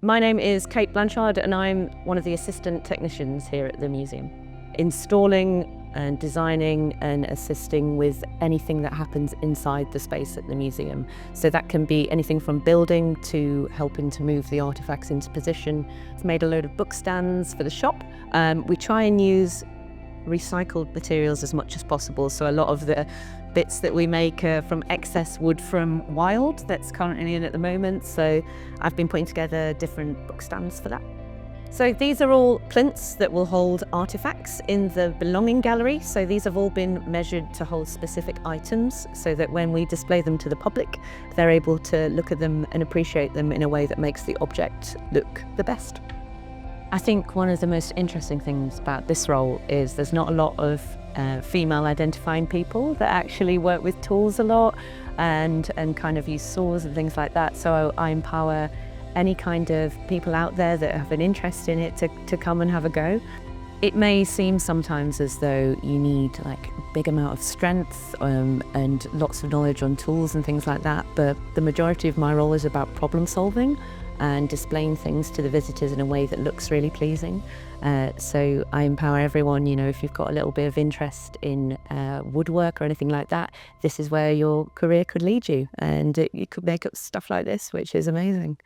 My name is Cate Blanchard and I'm one of the assistant technicians here at the museum. Installing and designing and assisting with anything that happens inside the space at the museum. So that can be anything from building to helping to move the artefacts into position. I've made a load of book stands for the shop. We try and use recycled materials as much as possible. So a lot of the bits that we make are from excess wood from wild that's currently in at the moment. So I've been putting together different book stands for that. So these are all plinths that will hold artifacts in the belonging gallery. So these have all been measured to hold specific items so that when we display them to the public, they're able to look at them and appreciate them in a way that makes the object look the best. I think one of the most interesting things about this role is there's not a lot of female identifying people that actually work with tools a lot and kind of use saws and things like that. So I empower any kind of people out there that have an interest in it to come and have a go. It may seem sometimes as though you need like a big amount of strength and lots of knowledge on tools and things like that, but the majority of my role is about problem solving and displaying things to the visitors in a way that looks really pleasing. So I empower everyone, you know, if you've got a little bit of interest in woodwork or anything like that, this is where your career could lead you, and you could make up stuff like this, which is amazing.